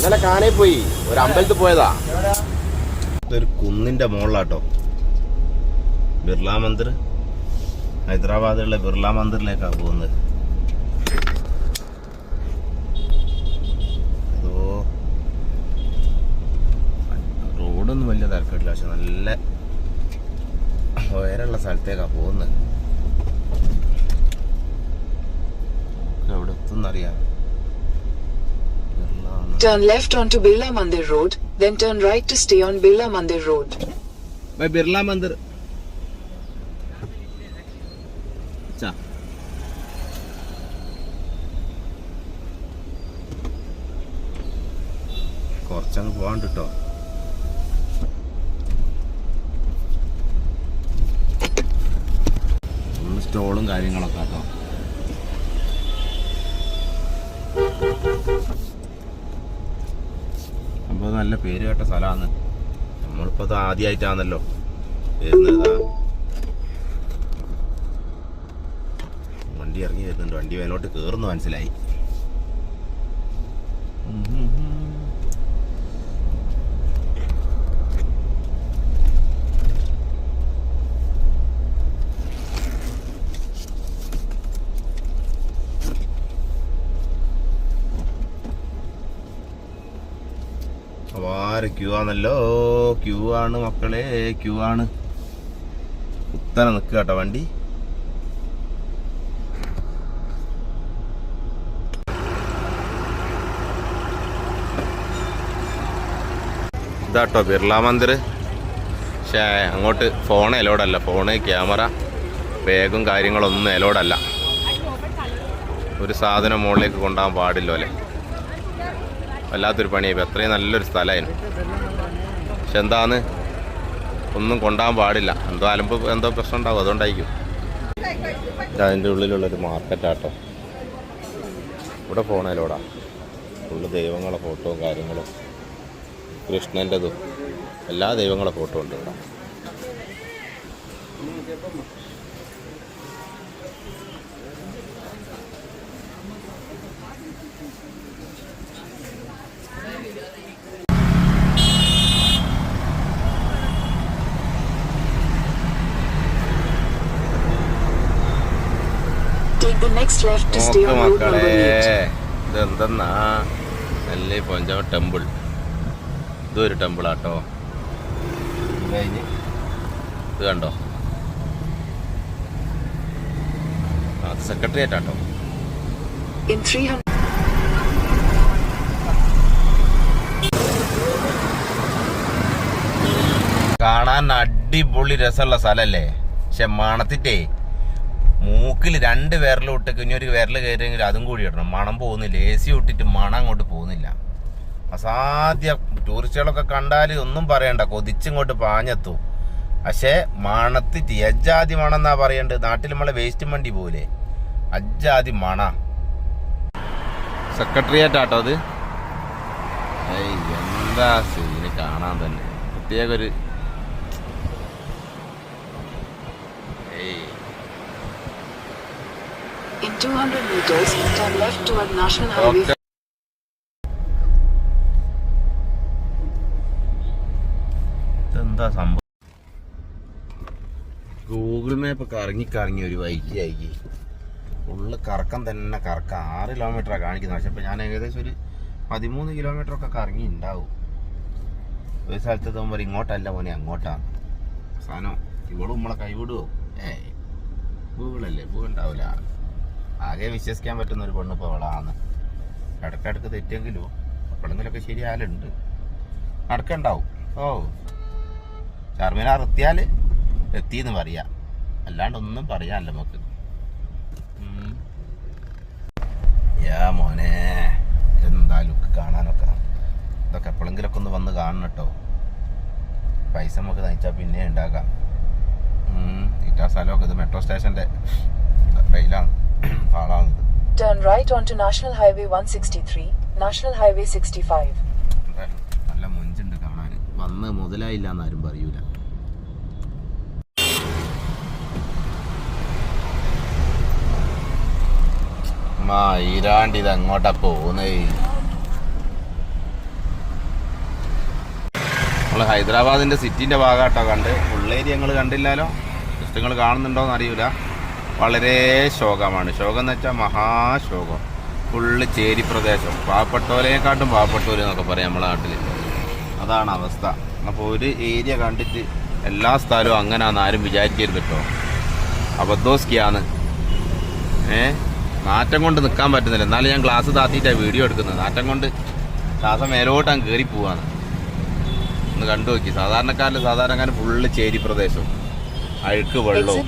ഇന്നലെ കാനേ പോയി ഒരു അമ്പലത്തിൽ പോയതാ. ഇതൊരു കുന്നിന്റെ മുകളിലാട്ടോ ബിർള മന്ദിർ. ഹൈദരാബാദിലുള്ള ബിർള മന്ദിറിലേക്കാണ് പോകുന്നത്. അതോ റോഡൊന്നും വലിയ തിരക്കില്ല, പക്ഷെ നല്ല ഉയരമുള്ള സ്ഥലത്തേക്കാണ് പോകുന്നത്. എവിടെ എത്തുന്നറിയാം. Turn left onto Birla Mandir Road, then turn right to stay on Birla Mandir Road. By Birla Mandir. Cha. കുറച്ചങ്ങ് പോകാണ്ട് കേട്ടോ. ഒന്ന് സ്റ്റോളും കാര്യങ്ങളൊക്കെ കേട്ടോ. അപ്പോൾ നല്ല പേര് കേട്ട സ്ഥലമാണ്. നമ്മളിപ്പോൾ അത് ആദ്യമായിട്ടാണല്ലോ വരുന്നത്. വണ്ടി ഇറങ്ങി വരുന്നുണ്ട്. വണ്ടി മേലോട്ട് കയറുന്നു മനസ്സിലായി. ക്യൂ ആണല്ലോ, ക്യൂ ആണ് മക്കളെ, ക്യൂ ആണ്. കുത്തനെ നിൽക്കുക കേട്ടോ വണ്ടി. ഇതാട്ടോ ബിർള മന്ദിർ. പക്ഷേ അങ്ങോട്ട് ഫോൺ എലോഡല്ല. ഫോണ്, ക്യാമറ, ബാഗും കാര്യങ്ങളൊന്നും എലോഡല്ല. ഒരു സാധനം മുകളിലേക്ക് കൊണ്ടുപോകാൻ പാടില്ലോ അല്ലേ. വല്ലാത്തൊരു പണിയായി. അത്രയും നല്ലൊരു സ്ഥലമായിരുന്നു. പക്ഷെ എന്താന്ന് ഒന്നും കൊണ്ടുപോകാൻ പാടില്ല. എന്തോ അലമ്പ് എന്തോ പ്രശ്നം ഉണ്ടാവും, അതുകൊണ്ടായിരിക്കും. അതിൻ്റെ ഉള്ളിലുള്ളൊരു മാർക്കറ്റാട്ടോ. ഇവിടെ ഫോണേലോടാ ഫുള്ള് ദൈവങ്ങളെ ഫോട്ടോയും കാര്യങ്ങളും, കൃഷ്ണൻ്റെതും എല്ലാ ദൈവങ്ങളെ ഫോട്ടോ ഉണ്ട് ഇവിടെ. മക്കളെ ഇതെന്തെന്നാ നല്ല പഞ്ചാബ് ടെമ്പിൾ. ഇതൊരു ടെമ്പിളാട്ടോ. കഴിഞ്ഞ് ഇത് കണ്ടോ, അത് സെക്രട്ടേറിയറ്റ് ആട്ടോ. കാണാൻ അടിപൊളി രസമുള്ള സ്ഥലല്ലേ. പക്ഷെ മണത്തിട്ടേ മൂക്കിൽ 2 വിരൽ ഇട്ടേക്ക് ഇനി ഒരു വിരൽ കയറിയെങ്കിൽ അതും കൂടി ഇടണം. മണം പോകുന്നില്ല. AC ഇട്ടിട്ട് മണം അങ്ങോട്ട് പോകുന്നില്ല. അസാധ്യ. ടൂറിസ്റ്റുകളൊക്കെ കണ്ടാൽ ഒന്നും പറയണ്ട, കൊതിച്ചിങ്ങോട്ട് പാഞ്ഞെത്തും. പക്ഷേ മണത്തിട്ട് അജ്ജാതി മണം എന്നാ പറയണ്ടത്. നാട്ടിൽ നമ്മളെ വേസ്റ്റ് വണ്ടി പോലെ അജ്ജാതി മണ. സെക്രട്ടേറിയറ്റ് ആട്ടോ അത്. എന്താ സീന് കാണാൻ തന്നെ. പ്രത്യേക ഒരു In 200 meters, turn left toward National Highway. എന്താ സംഭവം? ഗൂഗിൾ മാപ്പ് കറങ്ങി ഒരു വൈകിയായി. ഫുള്ള് കറക്കം തന്നെ കറക്കം. 6 കിലോമീറ്ററാണ് കാണിക്കുന്നത്. പക്ഷെ ഇപ്പം ഞാൻ ഏകദേശം ഒരു 13 കിലോമീറ്ററൊക്കെ കറങ്ങി ഉണ്ടാവും. ഒരു സ്ഥലത്ത് എത്തുമ്പോൾ ഇങ്ങോട്ടല്ല മോനെ അങ്ങോട്ടാണ് സാധനം. ഇവളും നമ്മളെ കൈവിടുവോ? ഗൂഗിളല്ലേ, ഉണ്ടാവില്ല. ആകെ വിശ്വസിക്കാൻ പറ്റുന്ന ഒരു പെണ്ണ് ഇപ്പോൾ അവളാണ്. ഇടയ്ക്കിടക്ക് തെറ്റെങ്കിലും എപ്പോഴെങ്കിലൊക്കെ ശരിയാലുണ്ട്. നടക്കുണ്ടാവും. ചാർമിനാർ എത്തിയാൽ എത്തിയെന്ന് പറയാം, അല്ലാണ്ട് ഒന്നും പറയാനല്ല നമുക്ക്. മോനെ എന്താ ലുക്ക് കാണാനൊക്കെ. ഇതൊക്കെ എപ്പോഴെങ്കിലൊക്കെ ഒന്ന് വന്ന് കാണണം കേട്ടോ. പൈസ നമുക്ക് നയിച്ചാൽ പിന്നെ ഉണ്ടാക്കാം. ഇറ്റാ സ്ഥലമൊക്കെ ഇത് മെട്രോ സ്റ്റേഷൻ്റെ റെയിലാണ്. Turn right onto National Highway 163, National Highway 65. നല്ല മുഞ്ചുണ്ട് കാണാൻ. വന്ന് മുതലായില്ല എന്നാരും പറയൂല. ഈരാണ്ട് ഇത് അങ്ങോട്ടാ പോകുന്നേ. നമ്മൾ ഹൈദരാബാദിൻ്റെ സിറ്റിൻ്റെ ഭാഗമായിട്ടോ കണ്ട് ഉള്ളേരി ഞങ്ങൾ കണ്ടില്ലല്ലോ. ജസ്റ്റ് നിങ്ങൾ കാണുന്നുണ്ടോയെന്ന് അറിയില്ല. വളരെ ശോകമാണ്. ശോകം എന്ന് വെച്ചാൽ മഹാശോകം. ഫുള്ള് ചേരി പ്രദേശം. പാവപ്പെട്ടവരെക്കാട്ടും പാവപ്പെട്ടവർ എന്നൊക്കെ പറയാം നമ്മളെ നാട്ടിൽ. അതാണ് അവസ്ഥ. അപ്പോൾ ഒരു ഏരിയ കണ്ടിട്ട് എല്ലാ സ്ഥലവും അങ്ങനെയാണെന്ന് ആരും വിചാരിക്കരുത് കേട്ടോ. അബദ്ധോസ്കിയാണ്. നാറ്റം കൊണ്ട് നിൽക്കാൻ പറ്റുന്നില്ല. എന്നാലും ഞാൻ ഗ്ലാസ് താത്തിയിട്ടാണ് വീഡിയോ എടുക്കുന്നത്. നാറ്റം കൊണ്ട് ശ്വാസം മേലോട്ടാണ് കയറി പോവാണ്. ഒന്ന് കണ്ടു നോക്കി. സാധാരണക്കാരൻ ഫുള്ള് ചേരി പ്രദേശവും അഴുക്ക് വെള്ളവും.